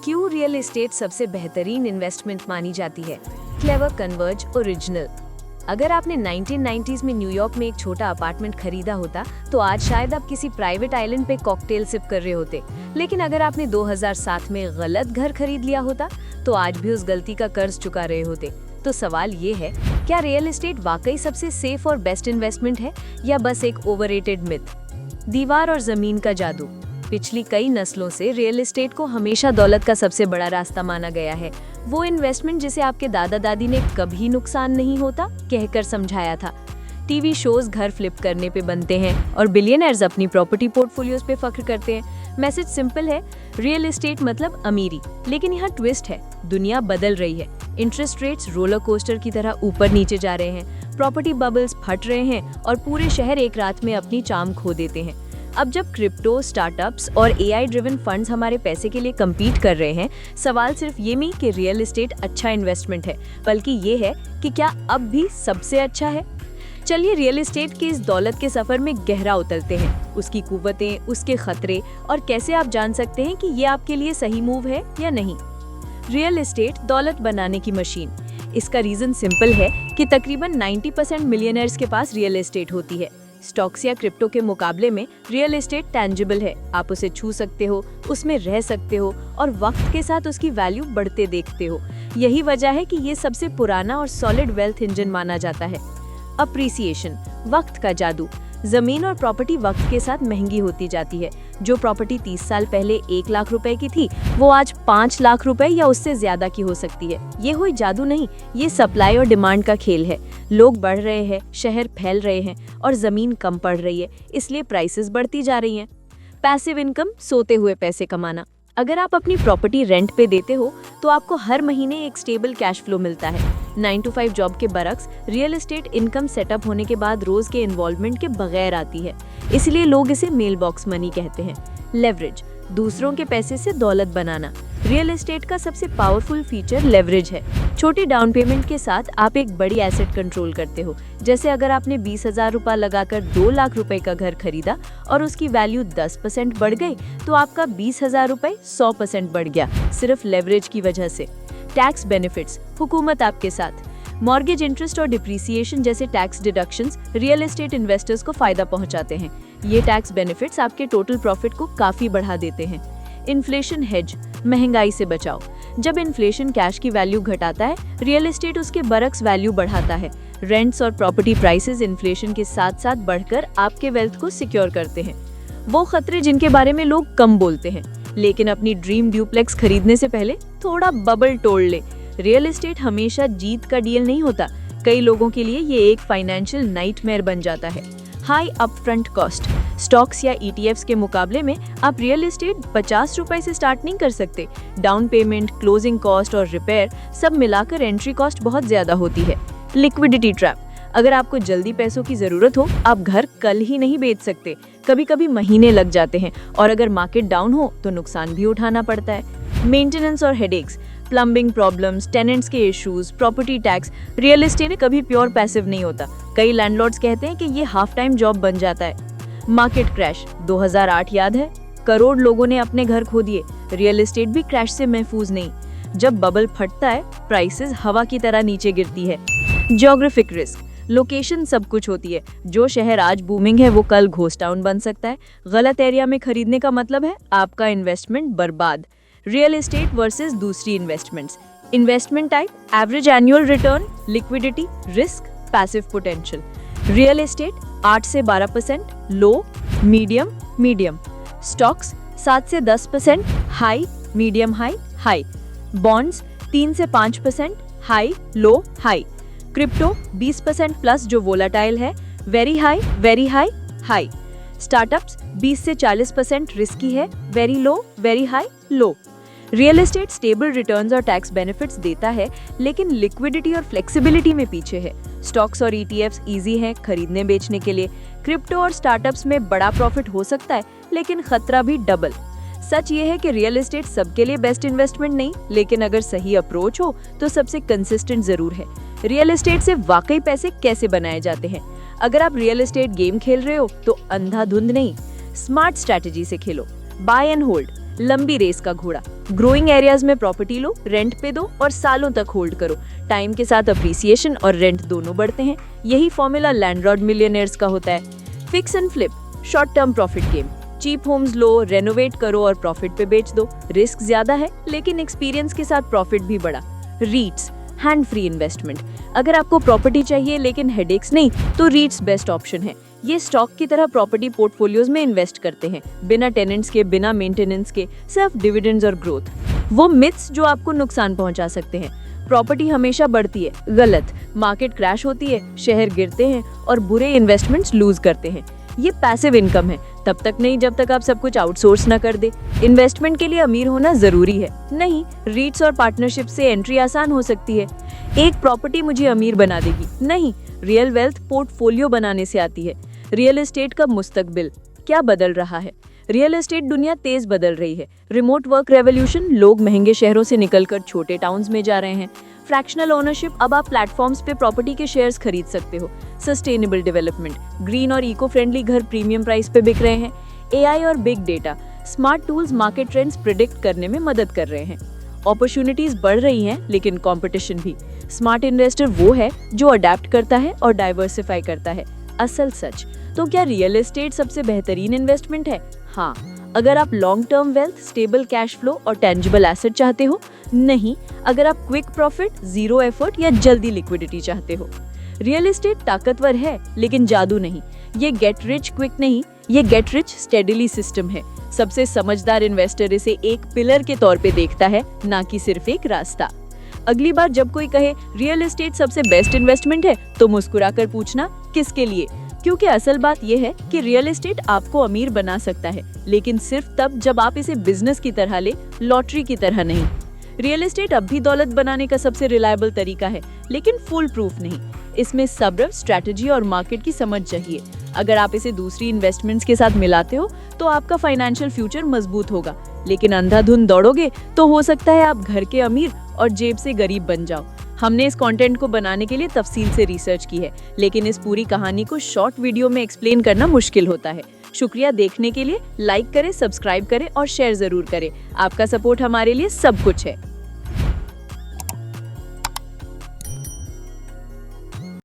क्यों real estate सबसे बेहतरीन इन्वेस्टमेंट मानी जाती है? Clever, converge, original. अगर आपने 1990s में न्यूयॉर्क में एक छोटा अपार्टमेंट खरीदा होता तो आज शायद आप किसी प्राइवेट आइलैंड पे कॉकटेल सिप कर रहे होते। लेकिन अगर आपने 2007 में गलत घर खरीद लिया होता तो आज भी उस गलती का कर्ज चुका रहे होते। तो सवाल ये है, क्या रियल एस्टेट वाकई सबसे सेफ और बेस्ट इन्वेस्टमेंट है या बस एक ओवररेटेड मिथ? दीवार और जमीन का जादू। पिछली कई नस्लों से रियल एस्टेट को हमेशा दौलत का सबसे बड़ा रास्ता माना गया है। वो इन्वेस्टमेंट जिसे आपके दादा दादी ने कभी नुकसान नहीं होता कहकर समझाया था। टीवी शोज घर फ्लिप करने पे बनते हैं और बिलियनर्स अपनी प्रॉपर्टी पोर्टफोलियोज पे फख्र करते हैं। मैसेज सिंपल है, रियल एस्टेट मतलब अमीरी। लेकिन यहाँ ट्विस्ट है, दुनिया बदल रही है। इंटरेस्ट रेट्स रोलर कोस्टर की तरह ऊपर नीचे जा रहे हैं, प्रॉपर्टी बबल्स फट रहे हैं और पूरे शहर एक रात में अपनी चार्म खो देते हैं। अब जब क्रिप्टो, स्टार्टअप्स और एआई ड्रिवन फंड्स हमारे पैसे के लिए कम्पीट कर रहे हैं, सवाल सिर्फ ये नहीं कि रियल एस्टेट अच्छा इन्वेस्टमेंट है, बल्कि ये है कि क्या अब भी सबसे अच्छा है। चलिए रियल एस्टेट के इस दौलत के सफर में गहरा उतरते हैं, उसकी कुव्वतें, उसके खतरे और कैसे आप जान सकते हैं कि ये आपके लिए सही मूव है या नहीं। रियल एस्टेट दौलत बनाने की मशीन। इसका रीजन सिंपल है कि तकरीबन 90% मिलियनर्स के पास रियल एस्टेट होती है। स्टॉक्स या क्रिप्टो के मुकाबले में रियल एस्टेट टैंजिबल है। आप उसे छू सकते हो, उसमें रह सकते हो और वक्त के साथ उसकी वैल्यू बढ़ते देखते हो। यही वजह है कि ये सबसे पुराना और सॉलिड वेल्थ इंजन माना जाता है। अप्रिसिएशन, वक्त का जादू। जमीन और प्रॉपर्टी वक्त के साथ महंगी होती जाती है। जो प्रॉपर्टी 30 साल पहले 1 लाख रुपए की थी, वो आज 5 लाख रुपए या उससे ज्यादा की हो सकती है। ये कोई जादू नहीं, ये सप्लाई और डिमांड का खेल है। लोग बढ़ रहे हैं, शहर फैल रहे हैं और जमीन कम पड़ रही है, इसलिए प्राइसेस बढ़ती जा रही हैं। पैसिव इनकम, सोते हुए पैसे कमाना। अगर आप अपनी प्रॉपर्टी रेंट पे देते हो तो आपको हर महीने एक स्टेबल कैश फ्लो मिलता है। 9 to 5 जॉब के बरक्स रियल एस्टेट इनकम सेटअप होने के बाद रोज के इन्वॉल्वमेंट के बगैर आती है, इसलिए लोग इसे मेल बॉक्स मनी कहते हैं। लेवरेज, दूसरों के पैसे से दौलत बनाना। रियल एस्टेट का सबसे पावरफुल फीचर लेवरेज है। छोटी डाउन पेमेंट के साथ आप एक बड़ी एसेट कंट्रोल करते हो। जैसे अगर आपने 20,000 रुपए लगाकर 2 लाख रुपए का घर खरीदा और उसकी वैल्यू 10% बढ़ गई, तो आपका 20,000 रुपए 100% बढ़ गया, सिर्फ लेवरेज की वजह से। टैक्स बेनिफिट्स, हुकूमत आपके साथ। मॉर्गेज इंटरेस्ट और डिप्रिसिएशन जैसे tax deductions real estate investors को फायदा पहुंचाते हैं। ये टैक्स बेनिफिट्स आपके टोटल प्रॉफिट को काफी बढ़ा देते हैं। इन्फ्लेशन हेज, महंगाई से बचाओ। जब इन्फ्लेशन कैश की वैल्यू घटाता है, रियल एस्टेट उसके बरक्स वैल्यू बढ़ाता है। रेंट्स और प्रॉपर्टी प्राइसेस इन्फ्लेशन के साथ साथ बढ़कर आपके वेल्थ को सिक्योर करते हैं। वो खतरे जिनके बारे में लोग कम बोलते हैं, लेकिन अपनी ड्रीम ड्यूप्लेक्स खरीदने से पहले थोड़ा बबल तोड़ ले। रियल एस्टेट हमेशा जीत का डील नहीं होता। कई लोगों के लिए ये एक फाइनेंशियल नाइटमेयर बन जाता है। हाई अपफ्रंट कॉस्ट, स्टॉक्स या ETFs के मुकाबले में आप रियल एस्टेट 50 रुपए से स्टार्ट नहीं कर सकते। डाउन पेमेंट, क्लोजिंग कॉस्ट और रिपेयर सब मिलाकर एंट्री कॉस्ट बहुत ज्यादा होती है। लिक्विडिटी ट्रैप, अगर आपको जल्दी पैसों की जरूरत हो, आप घर कल ही नहीं बेच सकते, कभी कभी महीने लग जाते हैं और अगर मार्केट डाउन हो तो नुकसान भी उठाना पड़ता है। मेंटेनेंस और हेडेक्स, प्लम्बिंग प्रॉब्लम्स, टेनेंट्स के issues, property tax. Real estate कभी प्योर पैसिव नहीं होता। कई लैंडलॉर्ड्स कहते हैं कि ये हाफ टाइम जॉब बन जाता है। मार्केट क्रैश 2008 याद है? करोड़ लोगों ने अपने घर खो दिए। रियल एस्टेट भी क्रैश से महफूज नहीं। जब बबल फटता है, प्राइसेस हवा की तरह नीचे गिरती है। ज्योग्राफिक रिस्क, लोकेशन सब कुछ होती है। जो शहर आज बूमिंग है वो कल घोस्ट टाउन बन सकता है। गलत एरिया में खरीदने का मतलब है आपका इन्वेस्टमेंट बर्बाद। रियल एस्टेट वर्सेस दूसरी investments. Investment type, average annual return, liquidity, risk, passive potential. Real estate 8 से 12%, लो, मीडियम, मीडियम। स्टॉक्स 7 से 10%, high, medium, high, high. Bonds 3 से 5%, हाई, लो, हाई। क्रिप्टो 20% प्लस जो वोलाटाइल है, वेरी हाई, हाई। स्टार्टअप्स 20 से 40% risky है, very low, very high, लो। Real estate stable returns और tax benefits देता है, लेकिन लिक्विडिटी और फ्लेक्सिबिलिटी में पीछे है। स्टॉक्स और ETFs इजी हैं खरीदने बेचने के लिए। क्रिप्टो और स्टार्टअप्स में बड़ा प्रॉफिट हो सकता है, लेकिन खतरा भी डबल। सच ये है कि रियल एस्टेट सबके लिए बेस्ट इन्वेस्टमेंट नहीं, लेकिन अगर सही अप्रोच हो तो सबसे कंसिस्टेंट जरूर है। रियल एस्टेट से वाकई पैसे कैसे बनाए जाते हैं? अगर आप रियल एस्टेट गेम खेल रहे हो तो अंधाधुंध नहीं, स्मार्ट स्ट्रैटेजी से खेलो। बाय एंड होल्ड, लंबी रेस का घोड़ा। ग्रोइंग एरियाज में प्रॉपर्टी लो, रेंट पे दो और सालों तक होल्ड करो। टाइम के साथ अप्रिसिएशन और रेंट दोनों बढ़ते हैं। यही फॉर्मूला लैंडलॉर्ड मिलियनेयर्स का होता है। Fix and flip, short term profit game. Cheap homes लो, रेनोवेट करो और प्रॉफिट पे बेच दो। रिस्क ज्यादा है लेकिन एक्सपीरियंस के साथ प्रॉफिट भी बड़ा। रीट्स, हैंड फ्री इन्वेस्टमेंट। अगर आपको प्रॉपर्टी चाहिए लेकिन हेडेक्स नहीं, तो रीट्स बेस्ट ऑप्शन है। ये स्टॉक की तरह प्रॉपर्टी पोर्टफोलियोज में इन्वेस्ट करते हैं, बिना टेनेंट्स के, बिना मेंटेनेंस के, सिर्फ डिविडेंड्स और ग्रोथ। वो मिथ्स जो आपको नुकसान पहुंचा सकते हैं। प्रॉपर्टी हमेशा बढ़ती है, गलत। मार्केट क्रैश होती है, शहर गिरते हैं और बुरे इन्वेस्टमेंट्स लूज करते हैं। ये पैसिव इनकम है, तब तक नहीं जब तक आप सब कुछ आउटसोर्स न कर दे। इन्वेस्टमेंट के लिए अमीर होना जरूरी है नहीं, रीट्स और पार्टनरशिप से एंट्री आसान हो सकती है। एक प्रॉपर्टी मुझे अमीर बना देगी नहीं, रियल वेल्थ पोर्टफोलियो बनाने से आती है। रियल एस्टेट का मुस्तकबिल क्या बदल रहा है? रियल एस्टेट दुनिया तेज बदल रही है। रिमोट वर्क रेवोल्यूशन, लोग महंगे शहरों से निकलकर छोटे टाउन्स में जा रहे हैं। फ्रैक्शनल ओनरशिप, अब आप प्लेटफॉर्म्स पे प्रॉपर्टी के शेयर्स खरीद सकते हो। सस्टेनेबल डेवलपमेंट, ग्रीन और इको फ्रेंडली घर प्रीमियम प्राइस पे बिक रहे हैं। एआई और big data, smart tools market trends predict करने में मदद कर रहे हैं। अपॉर्चुनिटीज बढ़ रही हैं लेकिन कंपटीशन भी। स्मार्ट इन्वेस्टर वो है जो अडेप्ट करता है और डाइवर्सिफाई करता है। असल सच, तो क्या रियल एस्टेट सबसे बेहतरीन इन्वेस्टमेंट है? हाँ, अगर आप long term wealth, stable cash flow और टेंजिबल एसेट चाहते हो। नहीं, अगर आप क्विक प्रॉफिट, जीरो एफर्ट या जल्दी लिक्विडिटी चाहते हो। रियल एस्टेट ताकतवर है लेकिन जादू नहीं। ये गेट रिच क्विक नहीं, ये गेट रिच स्टेडिली सिस्टम है। सबसे समझदार इन्वेस्टर इसे एक पिलर के तौर पे देखता है, ना कि सिर्फ एक रास्ता। अगली बार जब कोई कहे रियल एस्टेट सबसे बेस्ट इन्वेस्टमेंट है, तो मुस्कुराकर पूछना किसके लिए, क्योंकि असल बात यह है कि रियल एस्टेट आपको अमीर बना सकता है, लेकिन सिर्फ तब जब आप इसे बिजनेस की तरह ले, लॉटरी की तरह नहीं। रियल एस्टेट अब भी दौलत बनाने का सबसे रिलायबल तरीका है, लेकिन फुल प्रूफ नहीं। इसमें सब्र, स्ट्रैटेजी और मार्केट की समझ चाहिए। अगर आप इसे दूसरी इन्वेस्टमेंट्स के साथ मिलाते हो तो आपका फाइनेंशियल फ्यूचर मजबूत होगा, लेकिन अंधाधुंध दौड़ोगे तो हो सकता है आप घर के अमीर और जेब से गरीब बन जाओ। हमने इस कंटेंट को बनाने के लिए तफसील से रिसर्च की है, लेकिन इस पूरी कहानी को शॉर्ट वीडियो में एक्सप्लेन करना मुश्किल होता है। शुक्रिया देखने के लिए। लाइक करें, सब्सक्राइब करें और शेयर जरूर करें। आपका सपोर्ट हमारे लिए सब कुछ है।